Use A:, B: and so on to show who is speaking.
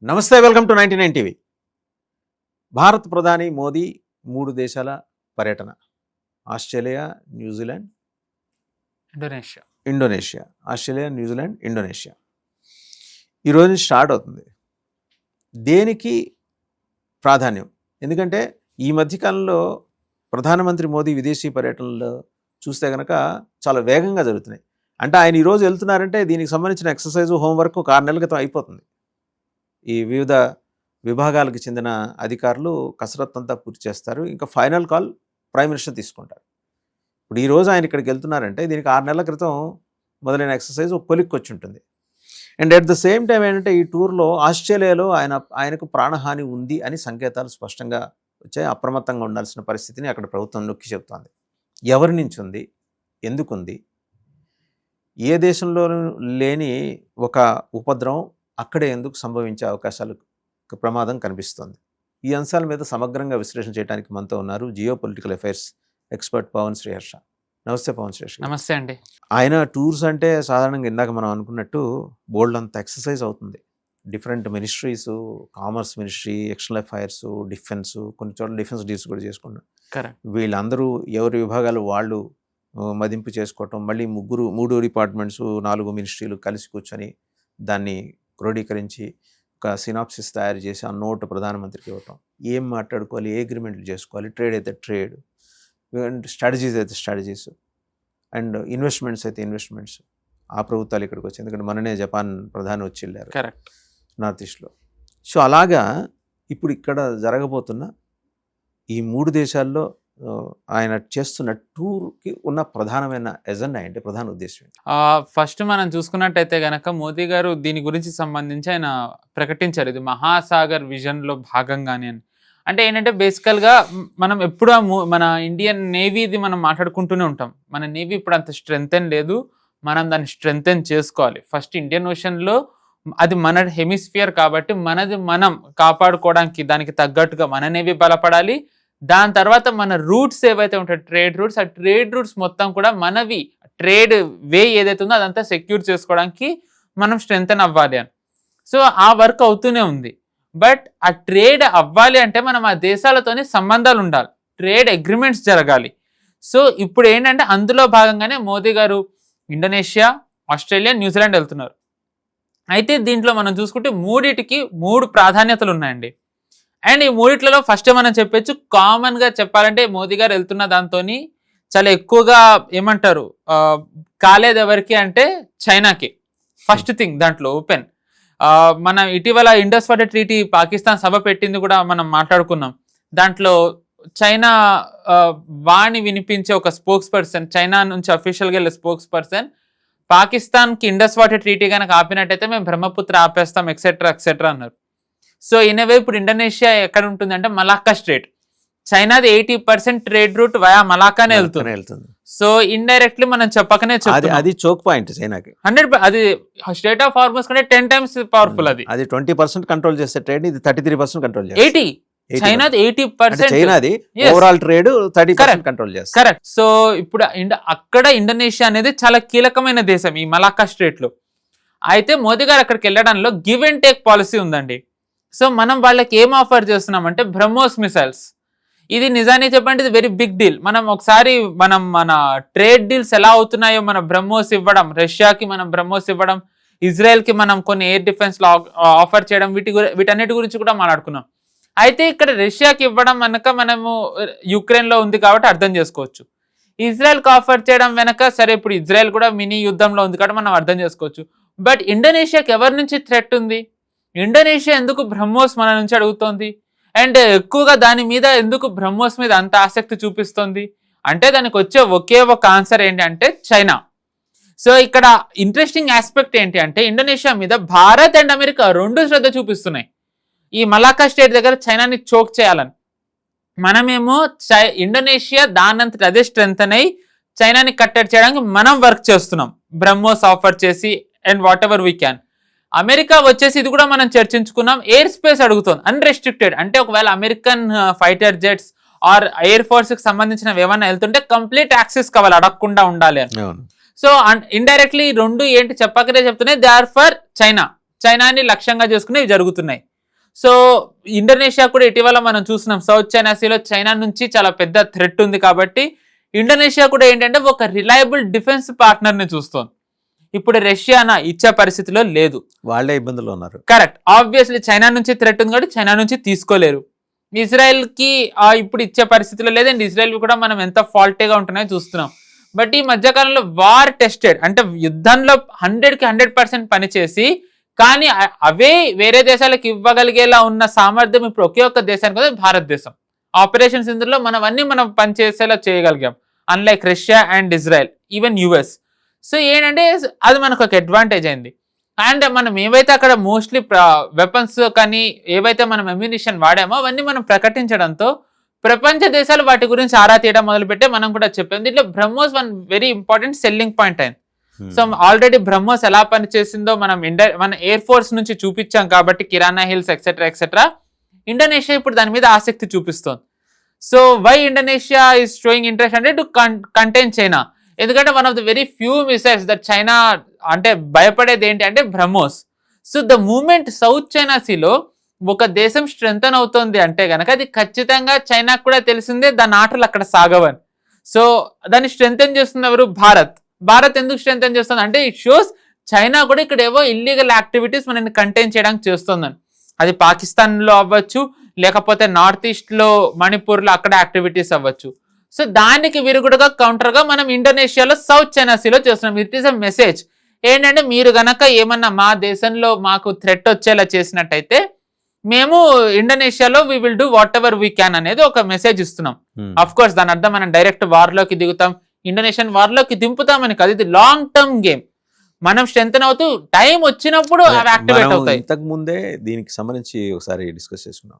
A: నమస్తే, welcome to 99 TV. భారత ప్రధాని మోదీ 3 దేశాల పర్యటన. Australia, New Zealand, Indonesia. Australia, New Zealand, Indonesia. ఈరోజు నుంచి స్టార్ట్ అవుతుంది. దేనికి ప్రాధాన్యం? ఎందుకంటే ఈ మధ్యకాలంలో ప్రధానమంత్రి మోదీ విదేశీ పర్యటనలో చూస్తే కనుక చాలా వేగంగా జరుగుతున్నాయి. అంటే ఆయన ఈరోజు వెళ్తున్నారంటే దీనికి సంబంధించిన ఎక్సర్సైజ్, హోంవర్క్ 6 నెలల క్రితం అయిపోతుంది. ఈ వివిధ విభాగాలకు చెందిన అధికారులు కసరత్తు అంతా పూర్తి చేస్తారు. ఇంకా ఫైనల్ కాల్ ప్రైమ్ మినిస్టర్ తీసుకుంటారు. ఇప్పుడు ఈరోజు ఆయన ఇక్కడికి వెళ్తున్నారంటే దీనికి 6 నెలల క్రితం మొదలైన ఎక్సర్సైజ్ ఒక కొలిక్కి వచ్చి ఉంటుంది. And at the same time ఏంటంటే ఈ టూర్లో ఆస్ట్రేలియాలో ఆయనకు ప్రాణహాని ఉంది అని సంకేతాలు స్పష్టంగా వచ్చాయి. అప్రమత్తంగా ఉండాల్సిన పరిస్థితిని అక్కడ ప్రభుత్వం నొక్కి చెబుతోంది. ఎవరి నుంచి ఉంది, ఎందుకుంది, ఏ దేశంలోనూ లేని ఒక ఉపద్రవం అక్కడే ఎందుకు సంభవించే అవకాశాలు, ప్రమాదం కనిపిస్తుంది. ఈ అంశాల మీద సమగ్రంగా విశ్లేషణ చేయడానికి మనతో ఉన్నారు geopolitical affairs expert Pavan Sriharsha. నమస్తే పవన్ శ్రీహర్ష.
B: నమస్తే అండి.
A: ఆయన టూర్స్ అంటే సాధారణంగా ఇందాక మనం అనుకున్నట్టు బోల్డ్ అంత ఎక్సర్సైజ్ అవుతుంది. Different ministries, commerce ministry, external affairs, defence, కొన్ని చోట్ల డిఫెన్స్ డీల్స్ కూడా చేసుకుంటారు. వీళ్ళందరూ ఎవరి విభాగాలు వాళ్ళు మదింపు చేసుకోవటం, మళ్ళీ 3 డిపార్ట్మెంట్స్, 4 మినిస్ట్రీలు కలిసి కూర్చొని దాన్ని క్రోడీకరించి ఒక సినాప్సిస్ తయారు చేసి ఆ నోటు ప్రధానమంత్రికి ఇవ్వటం, ఏం మాట్లాడుకోవాలి, ఏ అగ్రిమెంట్లు చేసుకోవాలి, ట్రేడ్ అయితే ట్రేడ్, స్ట్రాటజీస్ అయితే స్ట్రాటజీస్, అండ్ ఇన్వెస్ట్మెంట్స్ అయితే ఇన్వెస్ట్మెంట్స్. ఆ ప్రభుత్వాలు ఇక్కడికి వచ్చి, ఎందుకంటే మననే జపాన్ ప్రధాని వచ్చి వెళ్ళారు నార్త్ ఈస్ట్లో. సో అలాగా ఇప్పుడు ఇక్కడ జరగబోతున్న ఈ 3 దేశాల్లో ఆయన చేస్తున్న టూర్కి ఉన్న ప్రధానమైన ఎజెండా ఏంటి, ప్రధాన ఉద్దేశం?
B: ఫస్ట్ మనం చూసుకున్నట్టయితే గనక మోదీ గారు దీని గురించి సంబంధించి ఆయన ప్రకటించారు, ఇది మహాసాగర్ విజన్లో భాగంగానే అని. అంటే ఏంటంటే బేసికల్గా మనం ఎప్పుడు మన ఇండియన్ నేవీది మనం మాట్లాడుకుంటూనే ఉంటాం. మన నేవీ ఇప్పుడు అంత స్ట్రెంగ్తెన్ లేదు, మనం దాన్ని స్ట్రెంగ్తెన్ చేసుకోవాలి. ఫస్ట్ ఇండియన్ ఓషన్లో అది మన హెమిస్ఫియర్ కాబట్టి మనది మనం కాపాడుకోవడానికి దానికి తగ్గట్టుగా మన నేవీ బలపడాలి. దాని తర్వాత మన రూట్స్ ఏవైతే ఉంటాయి, ట్రేడ్ రూట్స్, ఆ ట్రేడ్ రూట్స్ మొత్తం కూడా మనవి, ట్రేడ్ వే ఏదైతే ఉందో అదంతా సెక్యూర్ చేసుకోవడానికి మనం స్ట్రెంగ్తెన్ అవ్వాలి అని. సో ఆ వర్క్ అవుతూనే ఉంది. బట్ ఆ ట్రేడ్ అవ్వాలి అంటే మనం ఆ దేశాలతోనే సంబంధాలు ఉండాలి, ట్రేడ్ అగ్రిమెంట్స్ జరగాలి. సో ఇప్పుడు ఏంటంటే అందులో భాగంగానే మోదీ గారు ఇండోనేషియా, ఆస్ట్రేలియా, న్యూజిలాండ్ వెళ్తున్నారు. అయితే దీంట్లో మనం చూసుకుంటే 3టికి 3 ప్రాధాన్యతలు ఉన్నాయండి. అండ్ ఈ 3ట్లలో ఫస్ట్ మనం చెప్పొచ్చు, కామన్గా చెప్పాలంటే మోదీ గారు వెళ్తున్న దాంతో చాలా ఎక్కువగా ఏమంటారు కాలేదు ఎవరికి అంటే చైనాకి. ఫస్ట్ థింగ్ దాంట్లో ఓపెన్. మనం ఇటీవల ఇండస్ వాటర్ ట్రీటీ పాకిస్తాన్ సభ పెట్టింది కూడా మనం మాట్లాడుకున్నాం. దాంట్లో చైనా వాణి వినిపించే ఒక స్పోక్స్ పర్సన్, చైనా నుంచి అఫీషియల్గా వెళ్ళే స్పోక్స్ పర్సన్, పాకిస్తాన్కి ఇండస్ వాటర్ ట్రీటీ కనుక ఆపినట్టయితే మేము బ్రహ్మపుత్ర ఆపేస్తాం ఎక్సెట్రా ఎక్సెట్రా అన్నారు. సో ఇన్వే ఇప్పుడు ఇండోనేషియా ఎక్కడ ఉంటుందంటే మలాక్కా స్ట్రేట్. చైనాది 80% ట్రేడ్ రూట్ వయా మలాక్కానే వెళ్తుంది. సో ఇండైరెక్ట్లీ మనం చెప్పకనే
A: అది చోక్ పాయింట్ చైనాకి.
B: 100 అది స్టేట్ ఆఫ్ హార్మోస్ కంటే 10 times పవర్ఫుల్. అది
A: 20% కంట్రోల్ చేసే ట్రేడ్, ఇది 33% కంట్రోల్ చేస్తుంది.
B: 80 చైనాది 80%,
A: చైనాది ఓవరాల్ ట్రేడ్ 30% కంట్రోల్ చేస్తుంది.
B: కరెక్ట్. సో ఇప్పుడు అక్కడ ఇండోనేషియా అనేది చాలా కీలకమైన దేశం ఈ మలాక్కా స్ట్రేట్ లో. అయితే మోదీ గారు అక్కడికి వెళ్ళడంలో గివ్ అండ్ టేక్ పాలసీ ఉందండి. సో మనం వాళ్ళకి ఏం ఆఫర్ చేస్తున్నామంటే బ్రహ్మోస్ మిసైల్స్. ఇది నిజానికి చెప్పండి ఇది వెరీ బిగ్ డీల్. మనం ఒకసారి మన ట్రేడ్ డీల్స్ ఎలా అవుతున్నాయో, మన బ్రహ్మోస్ ఇవ్వడం, రష్యాకి మనం బ్రహ్మోస్ ఇవ్వడం, ఇజ్రాయెల్కి మనం కొన్ని ఎయిర్ డిఫెన్స్ ఆఫర్ చేయడం, వీటన్నిటి గురించి కూడా మాట్లాడుకున్నాం. అయితే ఇక్కడ రష్యాకి ఇవ్వడం వెనక మనము యుక్రెయిన్లో ఉంది కాబట్టి అర్థం చేసుకోవచ్చు. ఇజ్రాయెల్కి ఆఫర్ చేయడం వెనక సరే ఇప్పుడు ఇజ్రాయెల్ కూడా మినీ యుద్ధంలో ఉంది కాబట్టి మనం అర్థం చేసుకోవచ్చు. బట్ ఇండోనేషియాకి ఎవరి నుంచి థ్రెట్ ఉంది? ఇండోనేషియా ఎందుకు బ్రహ్మోస్ మన నుంచి అడుగుతోంది? అండ్ ఎక్కువగా దాని మీద ఎందుకు బ్రహ్మోస్ మీద అంత ఆసక్తి చూపిస్తోంది అంటే దానికి వచ్చే ఒకే ఒక ఆన్సర్ ఏంటి అంటే చైనా. సో ఇక్కడ ఇంట్రెస్టింగ్ ఆస్పెక్ట్ ఏంటి అంటే ఇండోనేషియా మీద భారత్ అండ్ అమెరికా 2 శ్రద్ధ చూపిస్తున్నాయి ఈ మలాక్కా స్టేట్ దగ్గర చైనాని చోక్ చేయాలని. మనమేమో ఇండోనేషియా దానంతటి అదే స్ట్రెంగ్త్ అయి చైనాని కట్టడి చేయడానికి మనం వర్క్ చేస్తున్నాం, బ్రహ్మోస్ ఆఫర్ చేసి and whatever we can. America వచ్చేసి ఇది కూడా మనం చర్చించుకున్నాం, ఎయిర్ స్పేస్ అడుగుతుంది అన్రెస్ట్రిక్టెడ్. అంటే ఒకవేళ American fighter jets or air ఫోర్స్కి సంబంధించినవి ఏమన్నా వెళ్తుంటే కంప్లీట్ యాక్సెస్ కావాలి, అడగకుండా ఉండాలి అని. సో ఇండైరెక్ట్లీ 2 ఏంటి చెప్పకనే చెప్తున్నాయి, దే ఆర్ ఫర్ చైనాని లక్ష్యంగా చేసుకుని జరుగుతున్నాయి. సో ఇండోనేషియా కూడా ఇటీవల మనం చూస్తున్నాం సౌత్ చైనా సీలో చైనా నుంచి చాలా పెద్ద థ్రెట్ ఉంది కాబట్టి ఇండోనేషియా కూడా ఏంటంటే ఒక రిలయబుల్ డిఫెన్స్ పార్ట్నర్ ని చూస్తోంది. ఇప్పుడు రష్యానా ఇచ్చే పరిస్థితిలో లేదు,
A: వాళ్ళే ఇబ్బందులు ఉన్నారు.
B: కరెక్ట్. ఆబ్వియస్లీ చైనా నుంచి థ్రెట్ ఉంది కాబట్టి చైనా నుంచి తీసుకోలేరు. ఇజ్రాయెల్ కి ఇప్పుడు ఇచ్చే పరిస్థితిలో లేదండి. ఇజ్రాయెల్ కూడా మనం ఎంత ఫాల్టీగా ఉంటున్నాయో చూస్తున్నాం. బట్ ఈ మధ్యకాలంలో వార్ టెస్టెడ్ అంటే యుద్ధంలో 100% పనిచేసి కానీ అవే వేరే దేశాలకు ఇవ్వగలిగేలా ఉన్న సామర్థ్యం ఇప్పుడు ఒకే ఒక్క దేశానికి ఉంది, భారతదేశం. ఆపరేషన్ సింధూర్లో మనం పనిచేసేలా చేయగలిగాం, unlike Russia and Israel, even US. So ఏంటంటే అది మనకు ఒక అడ్వాంటేజ్ అయింది. అండ్ మనం ఏవైతే అక్కడ మోస్ట్లీ వెపన్స్ కానీ ఏవైతే మనం అమ్యునిషన్ వాడామో అవన్నీ మనం ప్రకటించడంతో ప్రపంచ దేశాలు వాటి గురించి ఆరా తీయడం మొదలుపెట్టే మనం కూడా చెప్పాం. దీంట్లో BrahMos one very important selling point అయింది. సో ఆల్రెడీ బ్రహ్మోస్ ఎలా పనిచేసిందో మన ఎయిర్ ఫోర్స్ నుంచి చూపించాం కాబట్టి కిరాణా హిల్స్ ఎక్సెట్రా. ఇండోనేషియా ఇప్పుడు దాని మీద ఆసక్తి చూపిస్తోంది. So why Indonesia is showing interest అంటే టు కంటైన్ చైనా. ఎందుకంటే one of the very few missiles that China అంటే భయపడేది ఏంటి అంటే BrahMos. So the moment South China సీలో ఒక దేశం స్ట్రెంథన్ అవుతుంది అంటే కనుక అది ఖచ్చితంగా చైనాకు కూడా తెలిసిందే దాని ఆటలు అక్కడ సాగవని. సో దాన్ని స్ట్రెంథన్ చేస్తుంది ఎవరు? భారత్ ఎందుకు స్ట్రెంథన్ చేస్తుంది అంటే ఇట్ షోస్ చైనా కూడా ఇక్కడ ఏవో ఇల్లీగల్ యాక్టివిటీస్ మనల్ని కంటైన్ చేయడానికి చేస్తుందని. అది పాకిస్తాన్లో అవ్వచ్చు, లేకపోతే నార్త్ ఈస్ట్లో మణిపూర్లో అక్కడ యాక్టివిటీస్ అవ్వచ్చు. సో దానికి విరుగుడుగా కౌంటర్గా మనం ఇండోనేషియాలో సౌత్ చైనా సీలో చేస్తున్నాం. ఇట్ ఈస్ అ మెసేజ్ ఏంటంటే మీరు గనక ఏమన్నా మా దేశంలో మాకు థ్రెట్ వచ్చేలా చేసినట్టయితే మేము ఇండోనేషియాలో we will do whatever we can అనేది ఒక మెసేజ్ ఇస్తున్నాం. అఫ్ కోర్స్ దాని అర్థం మనం డైరెక్ట్ వార్లోకి దిగుతాం, ఇండోనేషియన్ వార్లోకి దింపుతామని కాదు. ఇది లాంగ్ టర్మ్ గేమ్. మనం స్ట్రెంథన్ అవుతూ టైం వచ్చినప్పుడు అవి యాక్టివేట్ అవుతాయి.
A: ఇంతకు ముందే దీనికి సంబంధించి ఒకసారి డిస్కస్ చేసుకున్నాం.